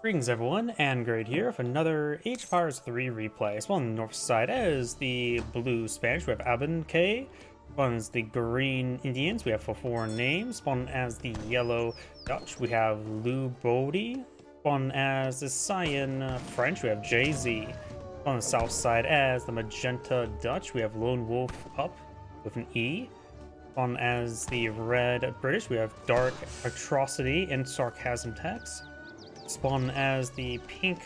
Greetings everyone, and Grade here for another Age of Empires 3 replay. Spawn on the north side as the blue Spanish, we have Abdun K. Spawn as the green Indians, we have foreign names. Spawn as the yellow Dutch, we have Lubodi. Spawn as the cyan French, we have JZ. Spawn on the south side as the magenta Dutch, we have LoneWolfePup with an E. Spawn as the red British, we have Dark Atrocity and Sarcasm text. Spawn as the pink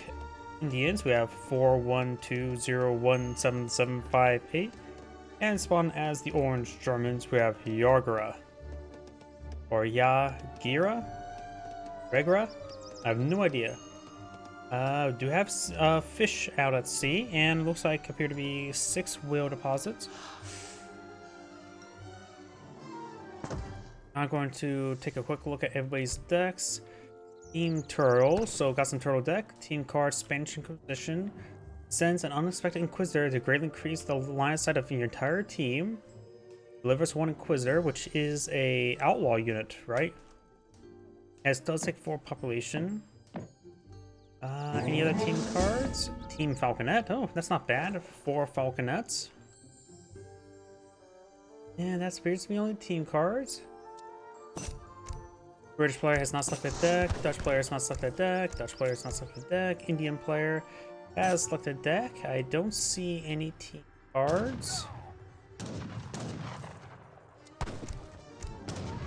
Indians, we have 412017758, and spawn as the orange Germans, we have Jarega or Yagira, Regra. I have no idea. Do have fish out at sea, and looks like appear to be 6 whale deposits. I'm going to take a quick look at everybody's decks. Team Turtle, so got some turtle deck. Team card Spanish Inquisition. Sends an unexpected Inquisitor to greatly increase the line of sight of your entire team. Delivers 1 Inquisitor, which is a outlaw unit, right? As does take 4 population. Any other team cards? Team Falconet. Oh, that's not bad. 4 Falconets. Yeah, that appears to be only team cards. British player has not selected deck, Dutch player has not selected deck, Dutch player has not selected deck, Indian player has selected deck. I don't see any team cards.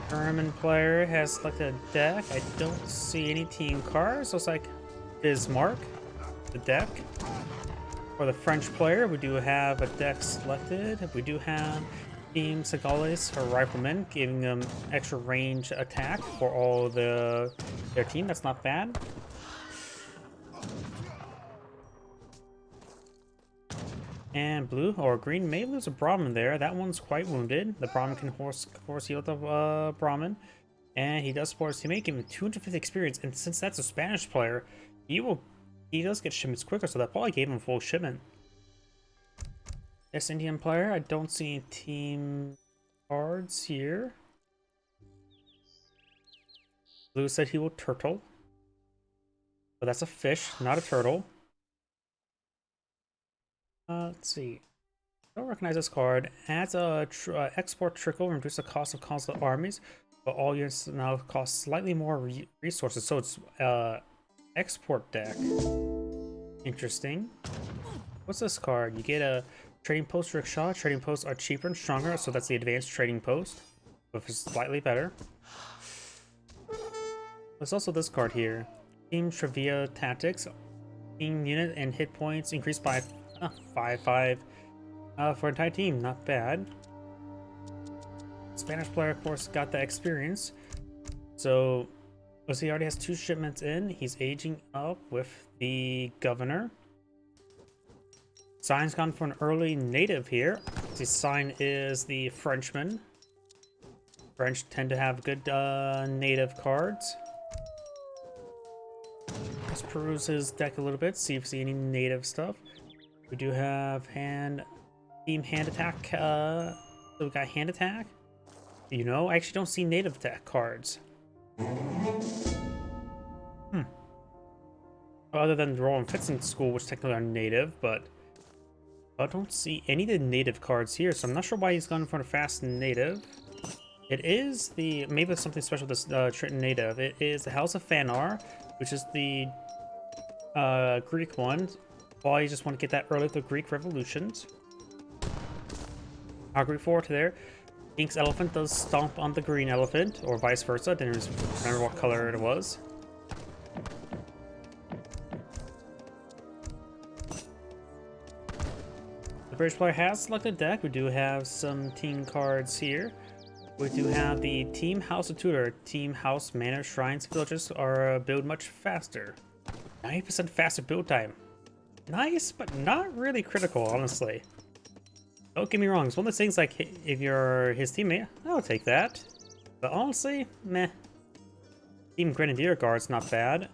German player has selected deck. I don't see any team cards. Looks like Bismarck, the deck. For the French player, we do have a deck selected. We do have Team Segales, her riflemen, giving them extra range attack for all their team. That's not bad. And blue or green may lose a Brahmin there. That one's quite wounded. The Brahmin can force heal the Brahmin, and he does support his teammate, giving him 250 experience. And since that's a Spanish player, he does get shipments quicker, so that probably gave him full shipment. This Indian player, I don't see any team cards here. Blue said he will turtle. But that's a fish, not a turtle. Let's see. Don't recognize this card. Adds a export trickle, reduce the cost of consular armies, but all units now cost slightly more resources. So it's export deck. Interesting. What's this card? You get a trading post rickshaw. Trading posts are cheaper and stronger, so that's the advanced trading post, which is slightly better. There's also this card here. Team Trivia Tactics. Team unit and hit points increased by 5 for entire team. Not bad. Spanish player, of course, got that experience. So, he already has 2 shipments in. He's aging up with the governor. Sign's gone for an early native here. The sign is the Frenchman. French tend to have good native cards. Let's peruse his deck a little bit, see if we see any native stuff. We do have team hand attack. So we got hand attack. You know, I actually don't see native attack cards. Other than the Royal and Fitzing School, which technically are native, but I don't see any of the native cards here, so I'm not sure why he's gone for a fast native. It is the, maybe it's something special with this Triton native. It is the House of Fanar, which is the Greek one. Well, you just want to get that early with the Greek revolutions. Our Greek forward there. Ink's elephant does stomp on the green elephant, or vice versa. Didn't remember what color it was. The British player has selected deck. We do have some team cards here. We do have the Team House of Tudor. Team House Manor Shrines Villages are build much faster. 90% faster build time. Nice, but not really critical, honestly. Don't get me wrong. It's one of those things like, if you're his teammate, I'll take that. But honestly, meh. Team Grenadier Guard's not bad.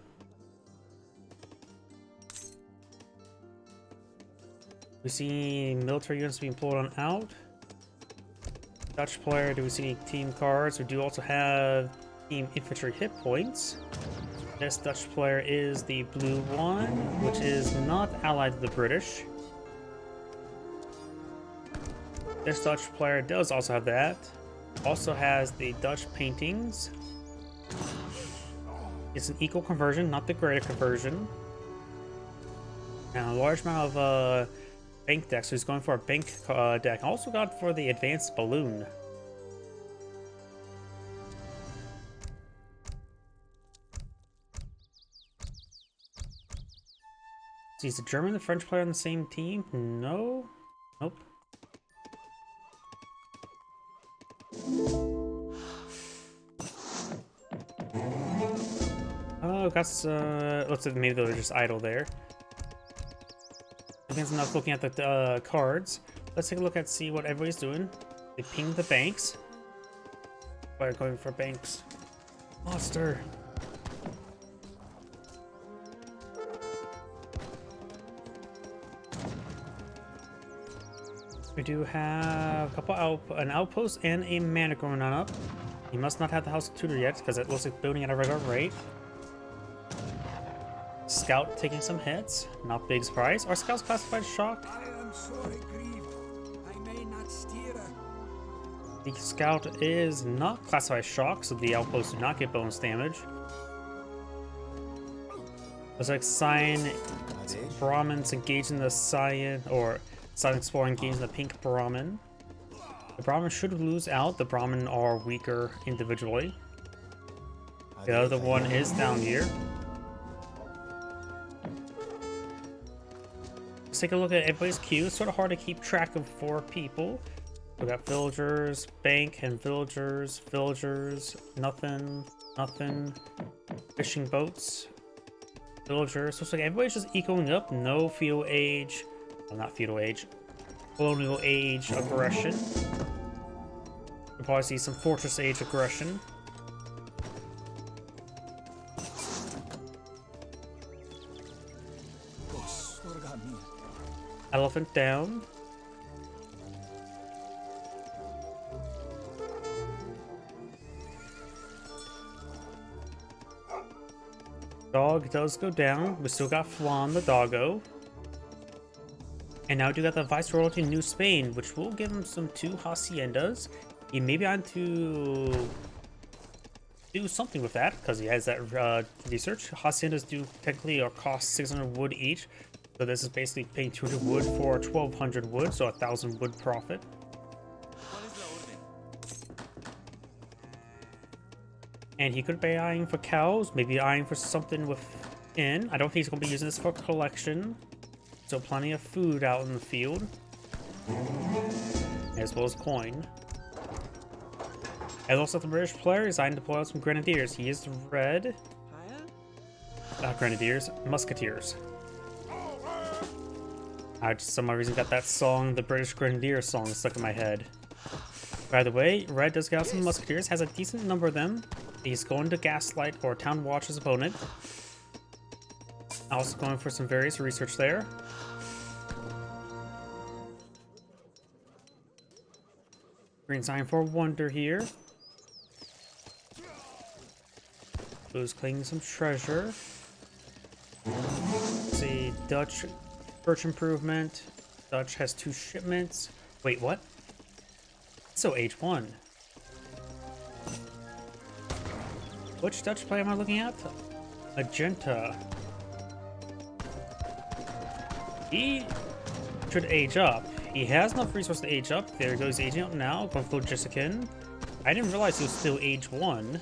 We see military units being pulled on out. Dutch player, do we see any team cards? We do also have team infantry hit points. This Dutch player is the blue one, which is not allied to the British. This Dutch player does also have that. Also has the Dutch paintings. It's an equal conversion, not the greater conversion. And a large amount of bank decks, so he's going for a bank deck. Also got for the advanced balloon. So he's a German and French player on the same team? No? Nope. Oh, that's looks like maybe they're just idle there. Against enough looking at the cards. Let's take a look at see what everybody's doing. They ping the banks. We're going for banks. Monster. We do have a couple an outpost and a mana going on up. He must not have the House of Tudor yet because it looks like building at a regular rate. Scout taking some hits, not big surprise. Are scouts classified shock? I am sorely grieved. I may not steer. The scout is not classified shock, so the outposts do not get bonus damage. Looks like Cyan Brahmins engaging the Cyan, or Cyan Explorer engaging the pink Brahmin. The Brahmin should lose out. The Brahmin are weaker individually. The other one is down here. Let's take a look at everybody's queue. It's sort of hard to keep track of 4 people. We got villagers, bank, and villagers, nothing, fishing boats, villagers. Looks like everybody's just ecoing up. No feudal age, well, not feudal age, colonial age aggression. We'll probably see some fortress age aggression. Elephant down. Dog does go down. We still got Flan the doggo. And now we do got the Viceroyalty New Spain, which will give him some 2 haciendas. He may be on to do something with that because he has that research. Haciendas do technically cost 600 wood each. So this is basically paying 200 wood for 1,200 wood, so 1,000 wood profit. And he could be eyeing for cows, maybe eyeing for something within. I don't think he's going to be using this for collection. So plenty of food out in the field. As well as coin. And also the British player is eyeing to pull out some grenadiers. He is red. Grenadiers, musketeers. I just, for some reason, got that song, the British Grenadier song, stuck in my head. By the way, Red does get out some musketeers, has a decent number of them. He's going to gaslight or town watch his opponent. Also going for some various research there. Green sign for wonder here. Blue's claiming some treasure. Let's see, Dutch Birch improvement. Dutch has 2 shipments. Wait, what? So age 1. Which Dutch player am I looking at? Magenta. He should age up. He has enough resource to age up. There he goes, aging up now. Going for Logistican. I didn't realize he was still age 1.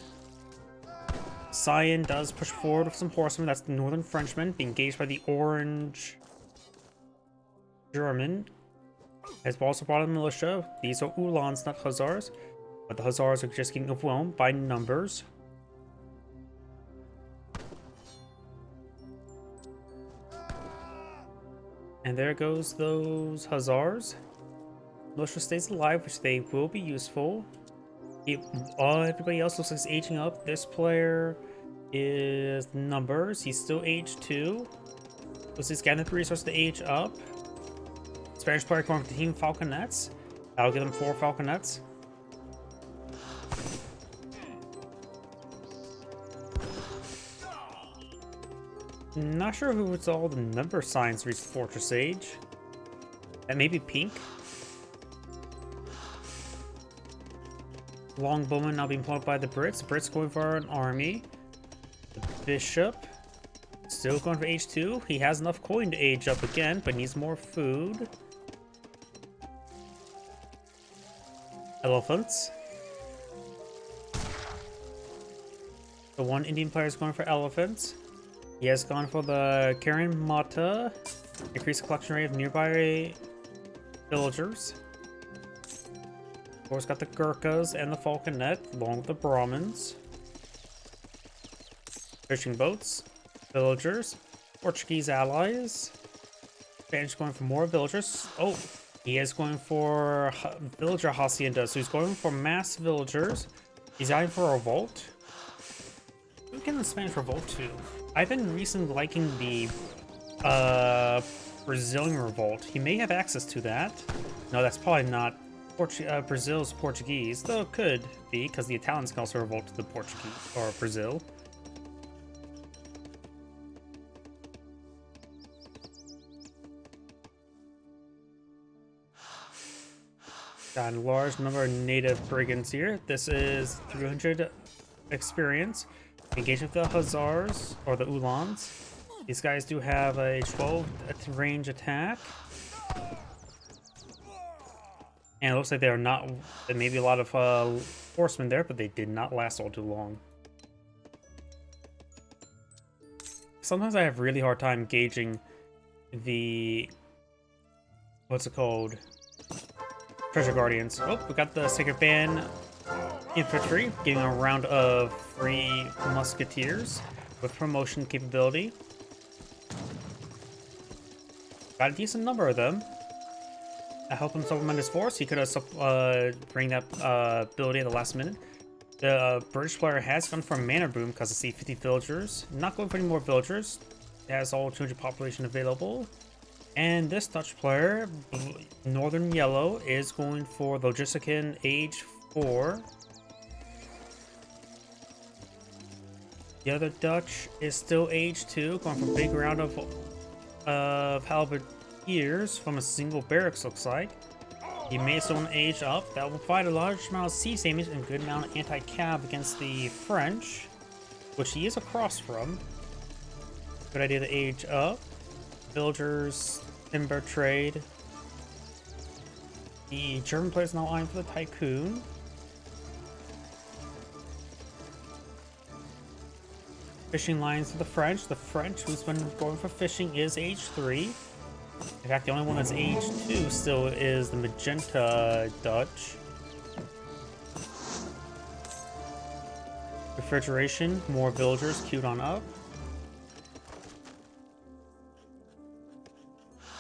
Cyan does push forward with some horsemen. That's the Northern Frenchman being engaged by the Orange German. Has also brought in militia. These are Uhlans, not Hussars. But the Hussars are just getting overwhelmed by numbers. And there goes those Hussars. Militia stays alive, which they will be useful. Everybody else looks like it's aging up. This player is numbers. He's still age 2. Looks like he's getting the resource to age up. Spanish player going for the Team Falconets. That'll give them 4 Falconets. Not sure who it's all the number signs reach Fortress Age. That may be pink. Longbowman now being plucked by the Brits. Brits going for an army. The Bishop still going for age 2. He has enough coin to age up again, but needs more food. Elephants. The one Indian player is going for elephants. He has gone for the Karen Mata. Increase the collection rate of nearby villagers. Of course, got the Gurkhas and the Falconet, along with the Brahmins. Fishing boats, villagers, Portuguese allies. Spanish going for more villagers. Oh, he is going for villager hacienda, so he's going for mass villagers. He's going for a revolt. Who can the Spanish revolt to? I've been recently liking the Brazilian revolt. He may have access to that. No, that's probably not Brazil's Portuguese, though it could be, because the Italians can also revolt to the Portuguese or Brazil. Got a large number of native brigands here. This is 300 experience. Engage with the Hazars or the Uhlans. These guys do have a 12 range attack. And it looks like there may be a lot of horsemen there, but they did not last all too long. Sometimes I have really hard time gauging the, what's it called? Treasure Guardians. Oh, we got the Sacred Band infantry, getting a round of free musketeers with promotion capability. Got a decent number of them. I helped him supplement his force. He could have bring that ability at the last minute. The British player has gone for Mana Boom because I see 50 villagers. Not going for any more villagers. It has all 200 population available. And this Dutch player, Northern Yellow, is going for Logistican age 4. The other Dutch is still age 2, going for a big round of halberdiers from a single barracks, looks like. He may someone age up. That will provide a large amount of siege damage and a good amount of anti-cab against the French, which he is across from. Good idea to age up. Villagers, timber trade. The German player is now eyeing for the Tycoon. Fishing lines for the French. The French, who's been going for fishing, is age 3. In fact, the only one that's age 2 still is the Magenta Dutch. Refrigeration, more villagers queued on up.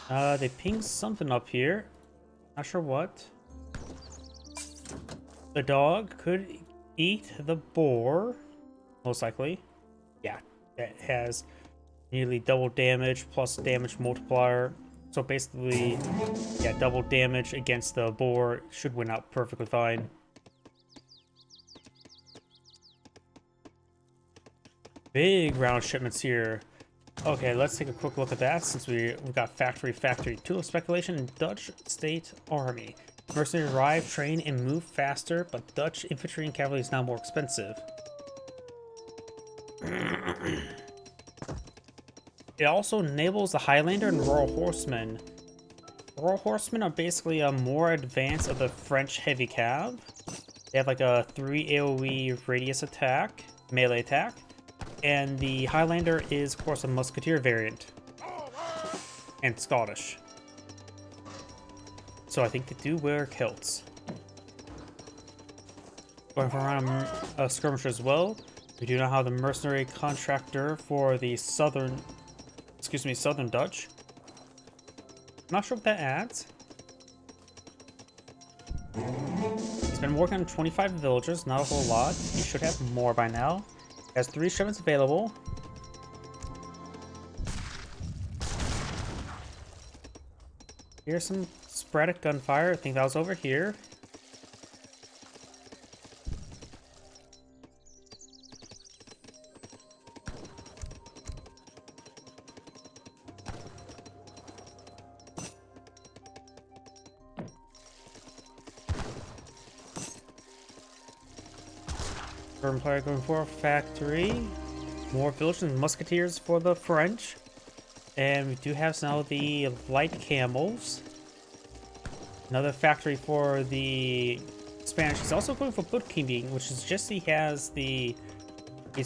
They pinged something up here. Not sure what. The dog could eat the boar, most likely. Yeah, that has nearly double damage plus damage multiplier. So basically, yeah, double damage against the boar should win out perfectly fine. Big round shipments here. Okay, let's take a quick look at that since we've got factory, tool of speculation, and Dutch State Army. Mercenaries arrive, train, and move faster, but Dutch infantry and cavalry is now more expensive. It also enables the Highlander and Royal Horsemen. Royal Horsemen are basically a more advanced of the French heavy cav. They have like a 3 AoE radius attack, melee attack. And the Highlander is, of course, a musketeer variant. And Scottish. So I think they do wear kilts. Going for around a skirmish as well. We do now have the mercenary contractor for the southern Dutch. Not sure what that adds. He's been working on 25 villagers, not a whole lot. He should have more by now. He has 3 shipments available. Here's some sporadic gunfire. I think that was over here. German player going for a factory. More villagers and musketeers for the French. And we do have now the light camels. Another factory for the Spanish. He's also going for bookkeeping, which is just he's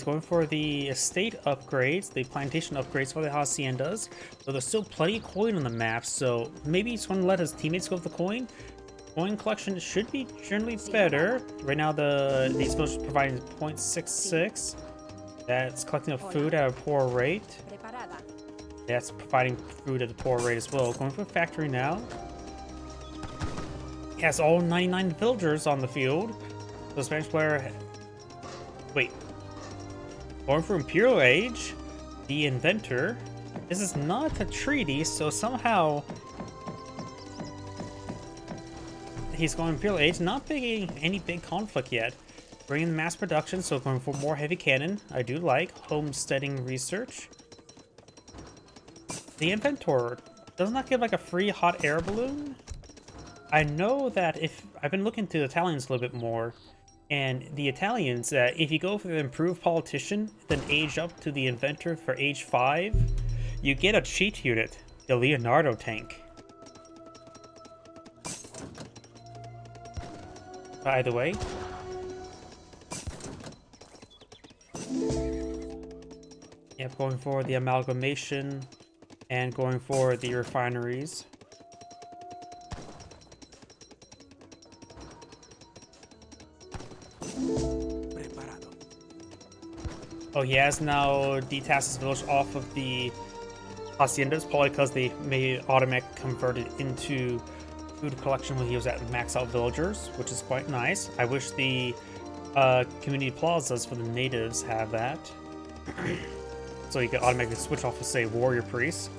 going for the estate upgrades, the plantation upgrades for the haciendas. So there's still plenty of coin on the map, so maybe he's going to let his teammates go with the coin. Coin collection should be generally better. Right now these villagers are providing 0.66. That's collecting up food at a poor rate. That's providing food at a poor rate as well. Going for a factory now. He has all 99 villagers on the field. So the Spanish player... Wait. Going for Imperial Age. The Inventor. This is not a treaty, so somehow... He's going Imperial Age. Not big any big conflict yet. Bringing mass production, so going for more heavy cannon. I do like. Homesteading research. The Inventor. Doesn't that give like a free hot air balloon? I know that if I've been looking to the Italians a little bit more, and the Italians, if you go for the improved politician, then age up to the inventor for age 5, you get a cheat unit, the Leonardo tank. By the way, yep, going for the amalgamation and going for the refineries. Oh, he has now detasked his village off of the haciendas, probably because they made automatic converted into food collection when he was at max out villagers, which is quite nice. I wish the community plazas for the natives have that. So you can automatically switch off to, say, warrior priests.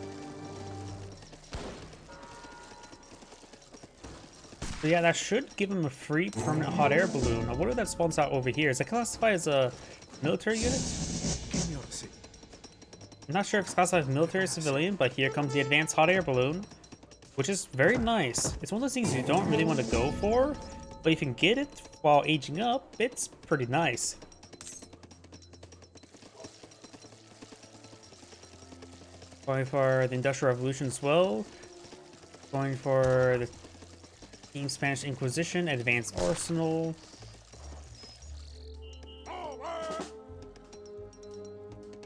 So yeah, that should give him a free permanent hot air balloon. I wonder if that spawns out over here. Is it classified as a military unit? I'm not sure if it's classified as military or civilian, but here comes the advanced hot air balloon, which is very nice. It's one of those things you don't really want to go for, but if you can get it while aging up, it's pretty nice. Going for the Industrial Revolution as well. Going for the Team Spanish Inquisition, Advanced Arsenal.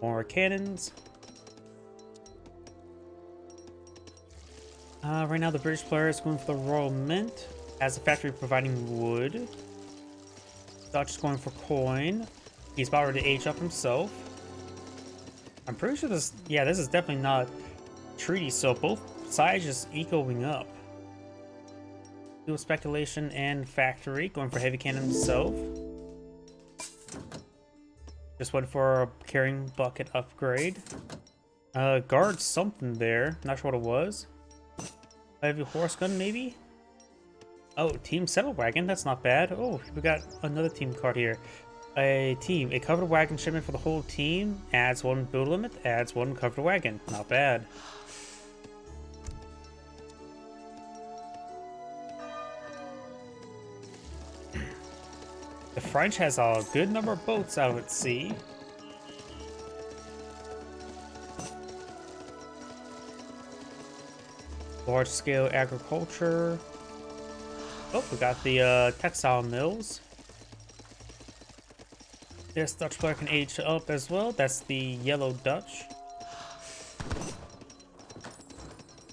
More cannons. Right now the British player is going for the Royal Mint as a factory providing wood. Dutch is going for coin. He's about ready to age up himself. I'm pretty sure this is definitely not treaty, so both sides just ecoing up. Dual speculation and factory, going for heavy cannon himself. Just went for a carrying bucket upgrade. Guard something there, not sure what it was. Heavy horse gun maybe? Oh, team settle wagon, that's not bad. Oh, we got another team card here. A covered wagon shipment for the whole team, adds 1 build limit, adds 1 covered wagon. Not bad. The French has a good number of boats out at sea. Large scale agriculture. Oh, we got the textile mills. This Dutch player can age up as well. That's the Yellow Dutch,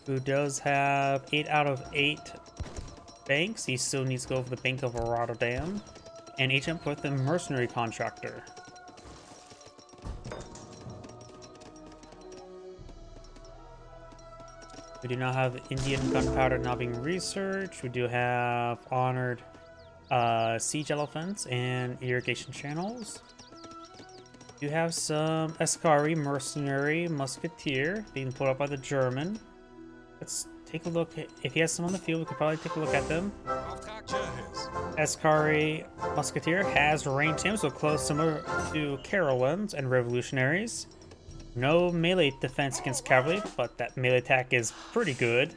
who does have 8 out of 8 banks. He still needs to go for the Bank of Rotterdam and age up with the mercenary contractor. We do now have Indian gunpowder now being researched. We do have honored siege elephants and irrigation channels. You have some Escari mercenary musketeer being put up by the German. Let's take a look. If he has some on the field, we could probably take a look at them. Escari musketeer has ranged him, so close, similar to Carowans and revolutionaries. No melee defense against cavalry, but that melee attack is pretty good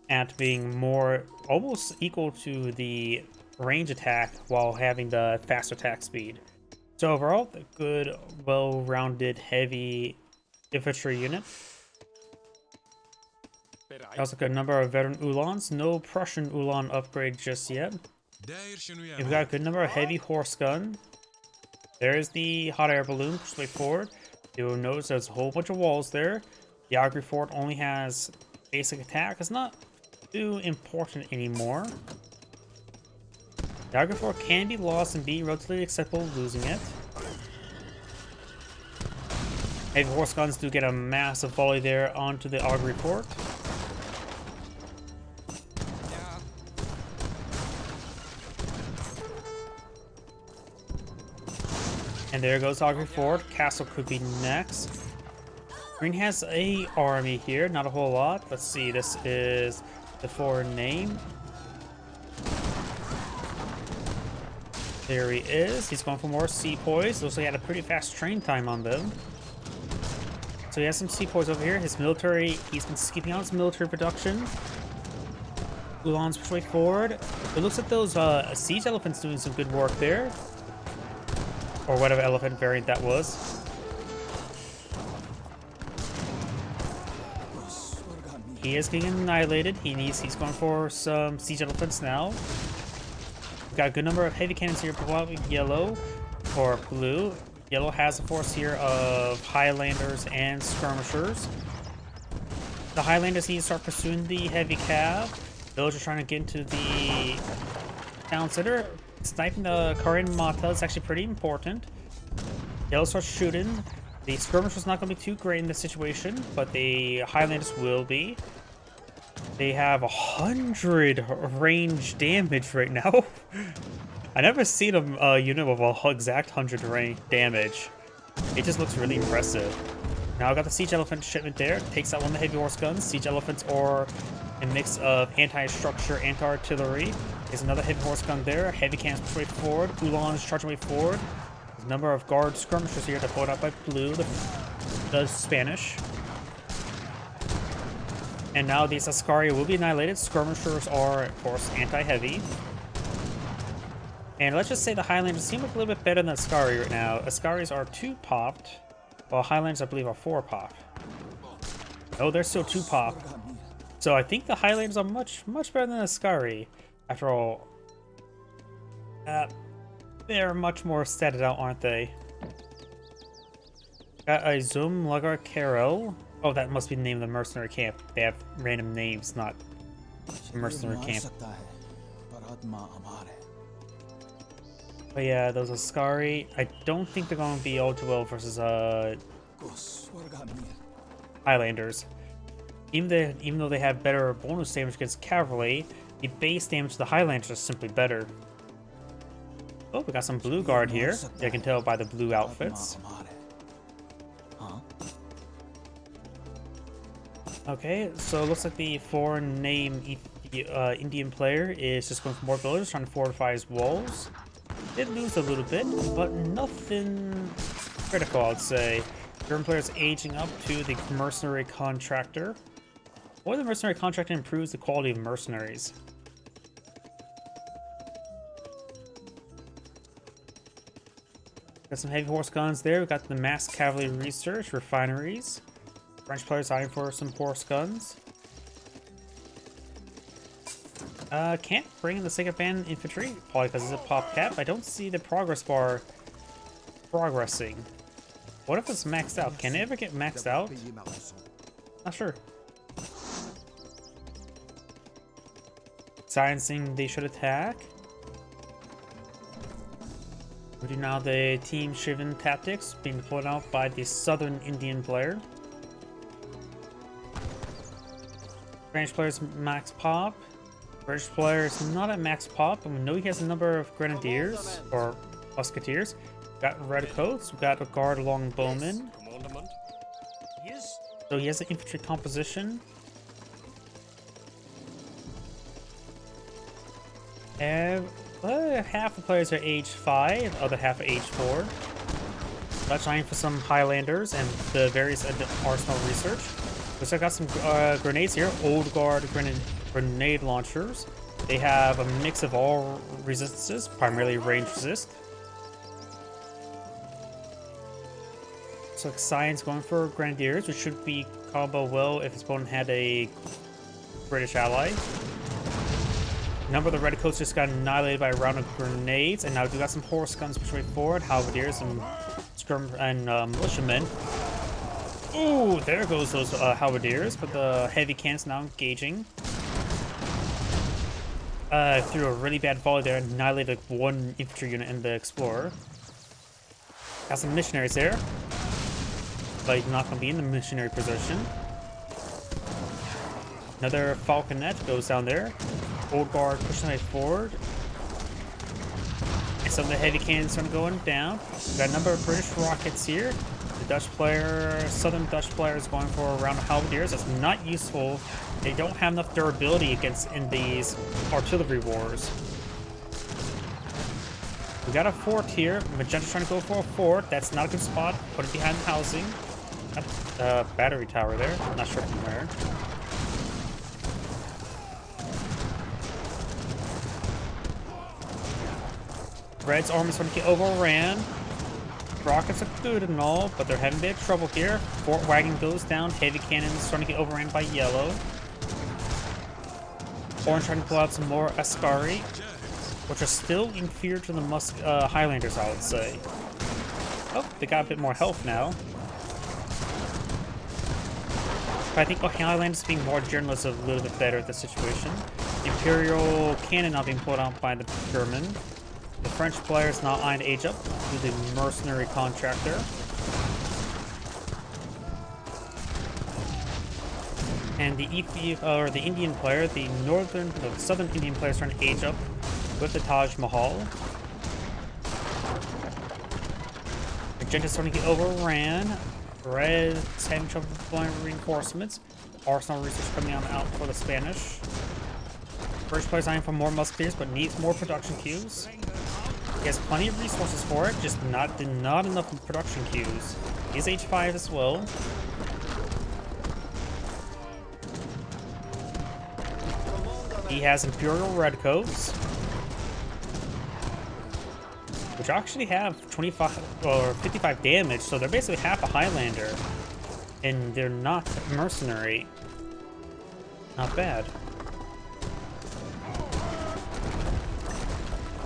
at being more almost equal to the range attack while having the fast attack speed. So overall, a good, well-rounded, heavy infantry unit. Also got a number of veteran Ulans. No Prussian Ulan upgrade just yet. We've got a good number of heavy horse gun. There's the hot air balloon. Push way forward. You'll notice there's a whole bunch of walls there. The augury fort only has basic attack. It's not too important anymore. The augury fort can be lost and be relatively acceptable losing it. Heavy horse guns do get a massive volley there onto the augury fort. And there goes augury fort. Castle could be next. Green has a army here, not a whole lot. Let's see, this is the foreign name. There he is. He's going for more sepoys. Looks like he had a pretty fast train time on them. So he has some sepoys over here. His military, he's been skipping on his military production. Ulan's push way forward. It looks like those siege elephants doing some good work there. Or whatever elephant variant that was. He is getting annihilated. He's going for some siege elephants now. Got a good number of heavy cannons here, yellow or blue. Yellow has a force here of Highlanders and skirmishers. The Highlanders need to start pursuing the heavy cav. Villagers are trying to get into the town center. Sniping the Karin Mata is actually pretty important. Yellow starts shooting. The skirmisher's not going to be too great in this situation, but the Highlanders will be. They have 100 range damage right now. I never seen a unit with a exact 100 range damage. It just looks really impressive. Now I got the siege elephant shipment there. Takes out one of the heavy horse guns. Siege elephants are a mix of anti-structure, anti-artillery. There's another heavy horse gun there. Heavy cannons push way forward. Ulan's charging way forward. There's a number of guard skirmishers here that pulled out by blue, the Spanish. And now these Ascari will be annihilated. Skirmishers are, of course, anti-heavy. And let's just say the Highlanders seem like a little bit better than Ascari right now. Ascaris are 2 popped, while Highlanders, I believe, are 4 pop. Oh, they're still 2 pop. So I think the Highlanders are much better than Ascari. After all, they're much more statted out, aren't they? Got a Zum Lagar Kero. Oh, that must be the name of the mercenary camp. They have random names, not the mercenary camp. But yeah, those Ascari, I don't think they're going to be all too well versus Highlanders. Even though they have better bonus damage against cavalry, the base damage to the Highlanders is simply better. Oh, we got some blue guard here. You can tell by the blue outfits. Okay, so it looks like the foreign name Indian player is just going for more villagers, trying to fortify his walls. Did lose a little bit, but nothing critical, I'd say. German player is aging up to the mercenary contractor. Or the mercenary contractor improves the quality of mercenaries. Got some heavy horse guns there. We got the mass cavalry research, refineries. French players eyeing for some horse guns. Can't bring in the second band infantry, probably because it's a pop cap. I don't see the progress bar progressing. What if it's maxed out? Can it ever get maxed out? Not sure. Sciencing they should attack. We do now the team Shivan tactics being deployed out by the southern Indian player. French player's max pop. British player is not at max pop, and we know he has a number of grenadiers or musketeers. We've got redcoats, we've got a guard along bowmen. So he has an infantry composition. And half the players are age 5, the other half are age 4. Let's aim for some Highlanders and the various arsenal research. So I got some grenades here, old guard grenade launchers. They have a mix of all resistances, primarily range resist. Looks like Science going for Grenadiers, which should be combo well if his opponent had a British ally. A number of the Redcoats just got annihilated by a round of grenades, and now we got some horse guns pushing forward, Halberdiers, and militiamen. Ooh, there goes those Halberdiers, but the heavy cannons now engaging. Threw a really bad volley there, annihilated one infantry unit in the Explorer. Got some missionaries there, but he's not going to be in the missionary position. Another falconet goes down there. Old Guard pushing it forward. And some of the heavy cannons are going down. We've got a number of British rockets here. The Dutch player, Southern Dutch player is going for a round of Halberdiers. That's not useful. They don't have enough durability in these artillery wars. We got a fort here. Magenta's trying to go for a fort. That's not a good spot. Put it behind the housing. Got battery tower there. Not sure from where. Red's army's going to get overran. Rockets are good and all, but they're having a bit of trouble here. Fort wagon goes down. Heavy cannons starting to get overran by yellow. Orange trying to pull out some more Ascari, which are still inferior to the Highlanders, I would say. Oh, they got a bit more health now. But I think Highlanders being more general is a little bit better at the situation. The Imperial cannon now being pulled out by the German. The French player is now eyeing to age up to the mercenary contractor. And the Indian player, the southern Indian player is trying to age up with the Taj Mahal. Magenta's starting to get overran. Red's having trouble deploying reinforcements. Arsenal research coming out for the Spanish. British player's eyeing for more musketeers, but needs more production queues. He has plenty of resources for it, just not enough production queues. He's H5 as well. He has Imperial Redcoats, which actually have 25 or 55 damage, so they're basically half a Highlander, and they're not mercenary. Not bad.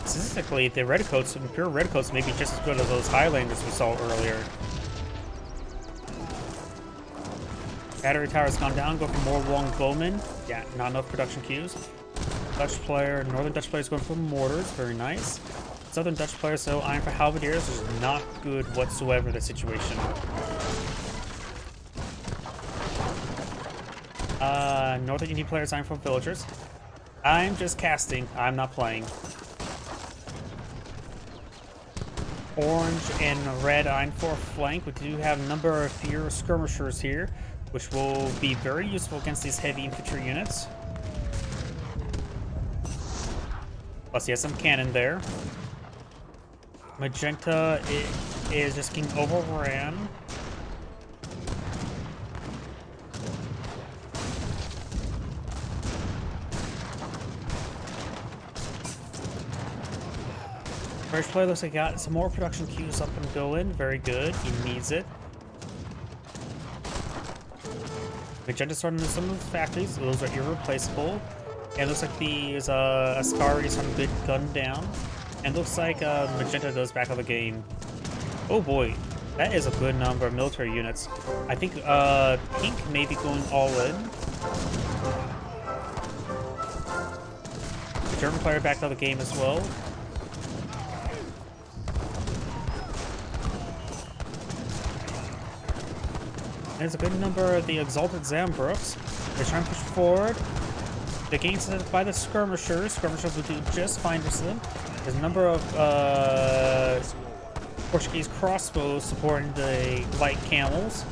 Statistically, the Redcoats, Imperial Redcoats, may be just as good as those Highlanders we saw earlier. Battery tower's gone down, go for more longbowmen. Yeah, not enough production queues. Northern Dutch player is going for mortars, very nice. Southern Dutch player, so eyeing for halberdiers, which is not good whatsoever, the situation. Northern Indian players eyeing for villagers. I'm just casting, I'm not playing. Orange and red eyeing for a flank. We do have a number of fewer skirmishers here, which will be very useful against these heavy infantry units. Plus, he has some cannon there. Magenta is just getting overran. British player looks like he got some more production queues up and going. Very good. He needs it. Magenta's starting some of his factories. Those are irreplaceable. And it looks like these Ascaris on a good gun down. And looks like Magenta goes back on the game. Oh boy, that is a good number of military units. I think Pink may be going all in. The German player back on the game as well. There's a good number of the Exalted Zambrooks. They're trying to push forward. They're getting set by the skirmishers. Skirmishers will do just fine for them. There's a number of Portuguese crossbows supporting the light camels.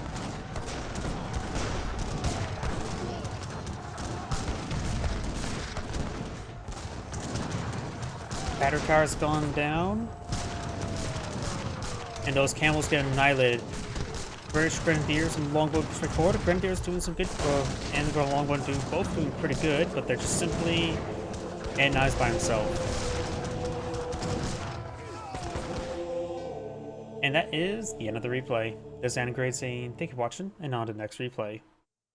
Battery tower's gone down. And those camels get annihilated. British Grenadiers and Longbow push forward. Grenadiers doing some good, and the Longbow both doing pretty good, but they're just simply anodized by himself. And that is the end of the replay. This is Anna Grade saying thank you for watching, and on to the next replay.